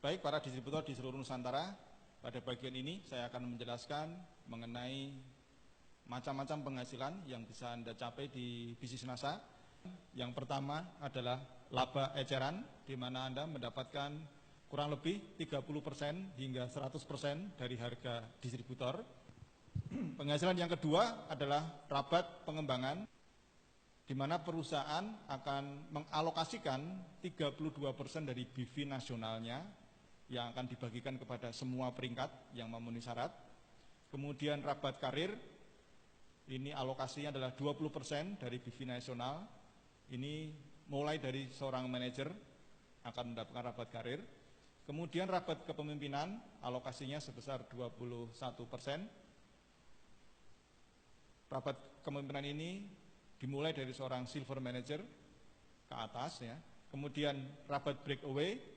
Baik para distributor di seluruh Nusantara, pada bagian ini saya akan menjelaskan mengenai macam-macam penghasilan yang bisa Anda capai di bisnis NASA. Yang pertama adalah laba eceran, di mana Anda mendapatkan kurang lebih 30% hingga 100% dari harga distributor. Penghasilan yang kedua adalah rabat pengembangan, di mana perusahaan akan mengalokasikan 32% dari BV nasionalnya yang akan dibagikan kepada semua peringkat yang memenuhi syarat. Kemudian rabat karir, ini alokasinya adalah 20% dari BV nasional. Ini mulai dari seorang manajer akan mendapatkan rabat karir. Kemudian rabat kepemimpinan, alokasinya sebesar 21%. Rabat kepemimpinan ini dimulai dari seorang silver manager ke atas ya. Kemudian rabat breakaway,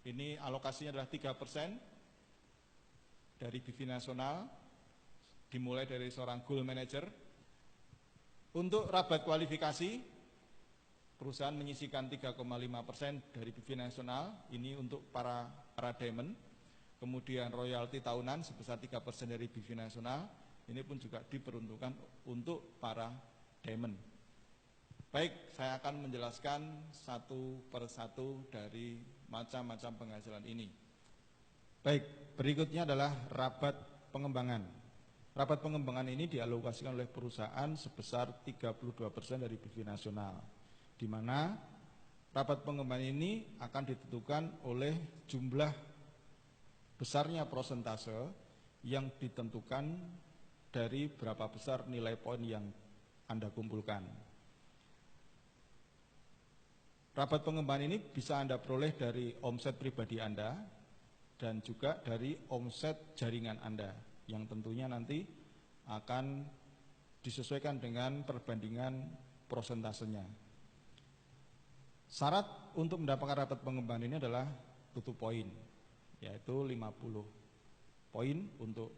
ini alokasinya adalah 3% dari BV nasional, dimulai dari seorang gold manager. Untuk rabat kualifikasi, perusahaan menyisihkan 3,5% dari BV nasional, ini untuk para diamond. Kemudian royalti tahunan sebesar 3% dari BV nasional, ini pun juga diperuntukkan untuk para diamond. Baik, saya akan menjelaskan satu persatu dari macam-macam penghasilan ini. Baik, berikutnya adalah rabat pengembangan. Rabat pengembangan ini dialokasikan oleh perusahaan sebesar 32% dari BV nasional, di mana rabat pengembangan ini akan ditentukan oleh jumlah besarnya persentase yang ditentukan dari berapa besar nilai poin yang Anda kumpulkan. Rabat pengembangan ini bisa Anda peroleh dari omset pribadi Anda dan juga dari omset jaringan Anda, yang tentunya nanti akan disesuaikan dengan perbandingan prosentasenya. Syarat untuk mendapatkan rabat pengembangan ini adalah tutup poin, yaitu 50 poin untuk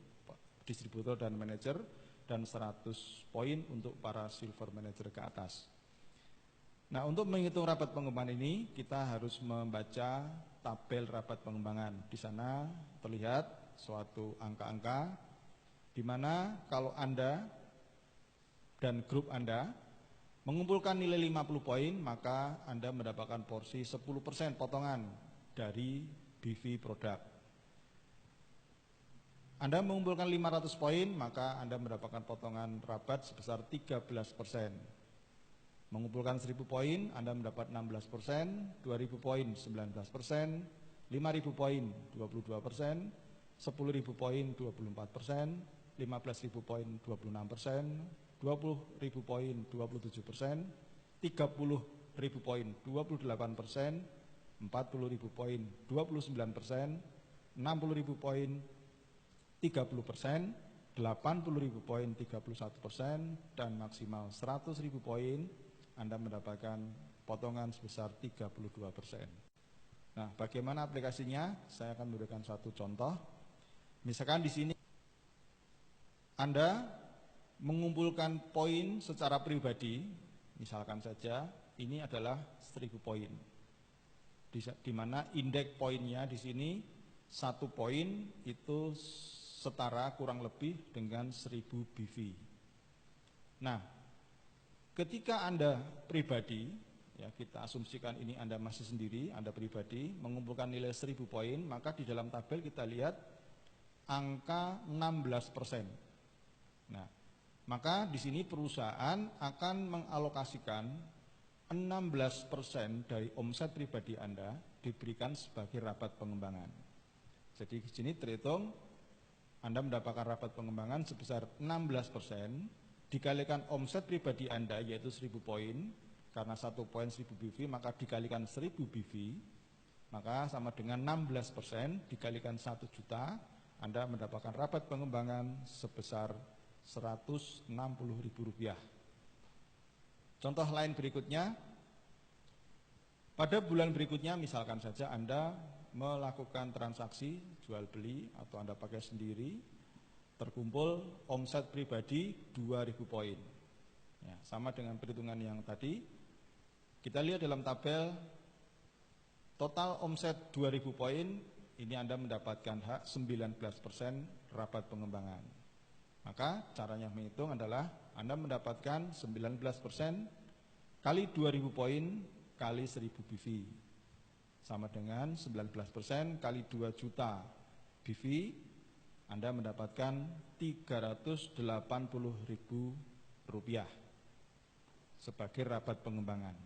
distributor dan manajer dan 100 poin untuk para silver manager ke atas. Nah, untuk menghitung rabat pengembangan ini kita harus membaca tabel rabat pengembangan. Di sana terlihat suatu angka-angka di mana kalau Anda dan grup Anda mengumpulkan nilai 50 poin, maka Anda mendapatkan porsi 10% potongan dari BV produk. Anda mengumpulkan 500 poin, maka Anda mendapatkan potongan rabat sebesar 13%. Mengumpulkan 1000 poin, Anda mendapat 16%, 2000 poin 19%, 5000 poin 22%, 10.000 poin 24%, 15.000 poin 26%, 20.000 poin 27%, 30.000 poin 28%, 40.000 poin 29%, 60.000 poin 30%, 80.000 poin 31%, dan maksimal 100.000 poin Anda mendapatkan potongan sebesar 32%. Nah, bagaimana aplikasinya? Saya akan memberikan satu contoh. Misalkan di sini Anda mengumpulkan poin secara pribadi, misalkan saja ini adalah 1000 poin, di mana indeks poinnya di sini 1 poin itu setara kurang lebih dengan 1000 BV. Nah, ketika Anda pribadi, ya kita asumsikan ini Anda masih sendiri, Anda pribadi mengumpulkan nilai 1000 poin, maka di dalam tabel kita lihat angka 16%. Nah, maka di sini perusahaan akan mengalokasikan 16% dari omset pribadi Anda diberikan sebagai rabat pengembangan. Jadi di sini terhitung Anda mendapatkan rabat pengembangan sebesar 16% dikalikan omset pribadi Anda yaitu 1000 poin, karena 1 poin 1000 BV maka dikalikan 1000 BV, maka sama dengan 16% dikalikan 1 juta, Anda mendapatkan rabat pengembangan sebesar Rp160.000. Contoh lain berikutnya, pada bulan berikutnya misalkan saja Anda melakukan transaksi jual beli atau Anda pakai sendiri, terkumpul omset pribadi 2000 poin. Ya, sama dengan perhitungan yang tadi. Kita lihat dalam tabel Total omset 2.000 poin, ini Anda mendapatkan hak 19% rabat pengembangan. Maka caranya menghitung adalah Anda mendapatkan 19% kali 2.000 poin kali 1.000 BV. Sama dengan 19% kali 2 juta BV, Anda mendapatkan 380.000 rupiah sebagai rabat pengembangan.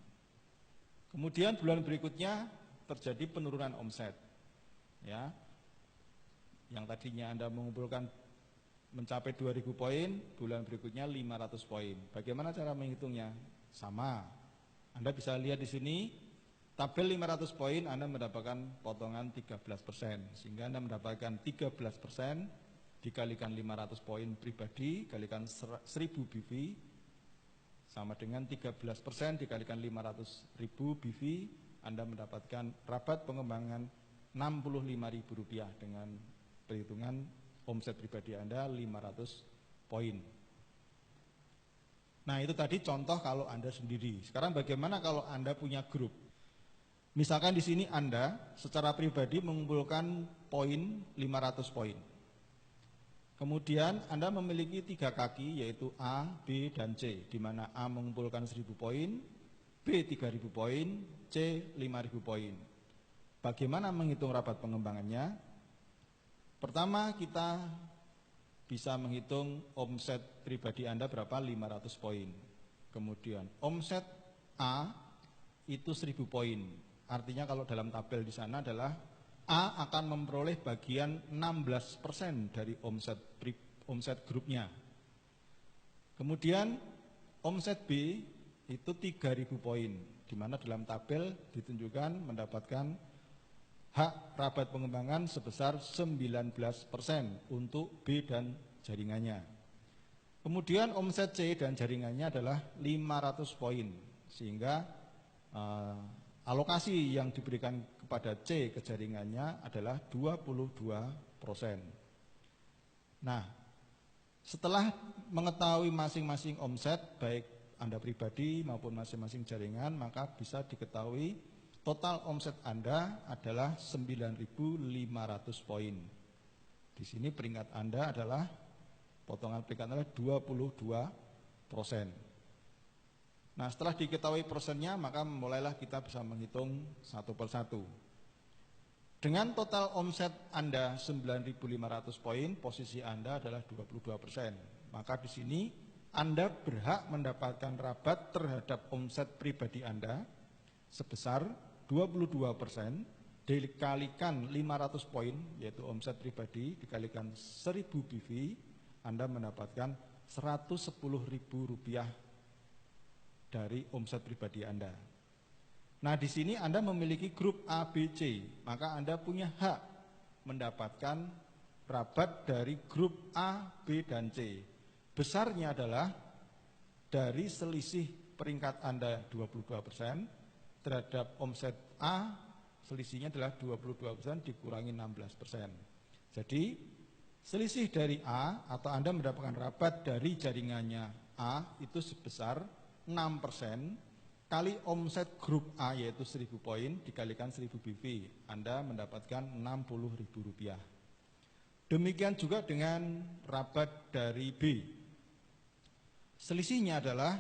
Kemudian bulan berikutnya terjadi penurunan omset. Ya. Yang tadinya Anda mengumpulkan mencapai 2.000 poin, bulan berikutnya 500 poin. Bagaimana cara menghitungnya? Sama. Anda bisa lihat di sini, tabel 500 poin Anda mendapatkan potongan 13%. Sehingga Anda mendapatkan 13% dikalikan 500 poin pribadi, kalikan 1000 BV, sama dengan 13% dikalikan 500.000 BV, Anda mendapatkan rabat pengembangan Rp65.000 dengan perhitungan omset pribadi Anda 500 poin. Nah, itu tadi contoh kalau Anda sendiri. Sekarang bagaimana kalau Anda punya grup? Misalkan di sini Anda secara pribadi mengumpulkan poin 500 poin. Kemudian Anda memiliki 3 kaki, yaitu A, B, dan C, di mana A mengumpulkan 1.000 poin, B 3.000 poin, C 5.000 poin. Bagaimana menghitung rabat pengembangannya? Pertama, kita bisa menghitung omset pribadi Anda berapa, 500 poin. Kemudian omset A itu 1.000 poin. Artinya kalau dalam tabel di sana adalah A akan memperoleh bagian 16% dari omset grupnya. Kemudian omset B itu 3.000 poin, di mana dalam tabel ditunjukkan mendapatkan hak rabat pengembangan sebesar 19% untuk B dan jaringannya. Kemudian omset C dan jaringannya adalah 500 poin, sehingga alokasi yang diberikan kepada C ke jaringannya adalah 22%. Nah, setelah mengetahui masing-masing omset, baik Anda pribadi maupun masing-masing jaringan, maka bisa diketahui total omset Anda adalah 9.500 poin. Di sini peringkat Anda adalah, potongan peringkat Anda 22%. Nah, setelah diketahui persennya, maka mulailah kita bisa menghitung satu persatu. Dengan total omset Anda 9.500 poin, posisi Anda adalah 22%. Maka di sini Anda berhak mendapatkan rabat terhadap omset pribadi Anda sebesar 22% dikalikan 500 poin, yaitu omset pribadi, dikalikan 1.000 BV, Anda mendapatkan Rp110.000 dari omset pribadi Anda. Nah, di sini Anda memiliki grup A, B, C, maka Anda punya hak mendapatkan rabat dari grup A, B, dan C. Besarnya adalah dari selisih peringkat Anda 22% terhadap omset A, selisihnya adalah 22% dikurangi 16%. Jadi, selisih dari A atau Anda mendapatkan rabat dari jaringannya A itu sebesar 6% kali omset grup A, yaitu 1.000 poin, dikalikan 1.000 BV, Anda mendapatkan Rp60.000. Demikian juga dengan rabat dari B. Selisihnya adalah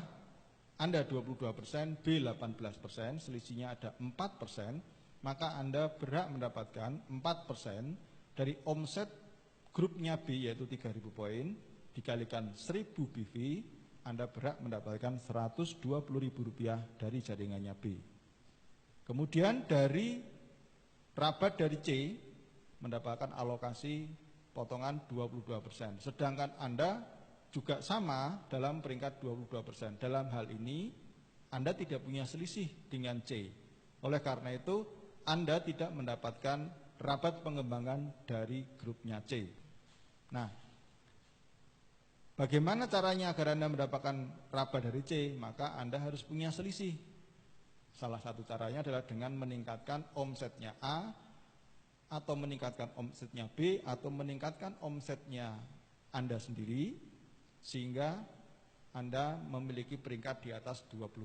Anda 22%, B 18%, selisihnya ada 4%, maka Anda berhak mendapatkan 4% dari omset grupnya B, yaitu 3.000 poin, dikalikan 1.000 BV, Anda berhak mendapatkan Rp120.000 dari jaringannya B. Kemudian dari rabat dari C mendapatkan alokasi potongan 22%. Sedangkan Anda juga sama dalam peringkat 22%. Dalam hal ini Anda tidak punya selisih dengan C. Oleh karena itu Anda tidak mendapatkan rabat pengembangan dari grupnya C. Nah, bagaimana caranya agar Anda mendapatkan rabat dari C? Maka Anda harus punya selisih. Salah satu caranya adalah dengan meningkatkan omsetnya A, atau meningkatkan omsetnya B, atau meningkatkan omsetnya Anda sendiri, sehingga Anda memiliki peringkat di atas 22%.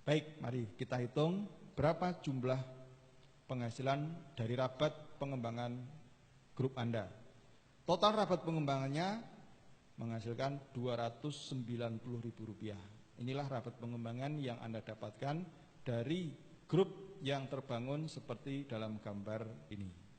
Baik, mari kita hitung berapa jumlah penghasilan dari rabat pengembangan grup Anda. Total rabat pengembangannya menghasilkan Rp290.000. Inilah rabat pengembangan yang Anda dapatkan dari grup yang terbangun seperti dalam gambar ini.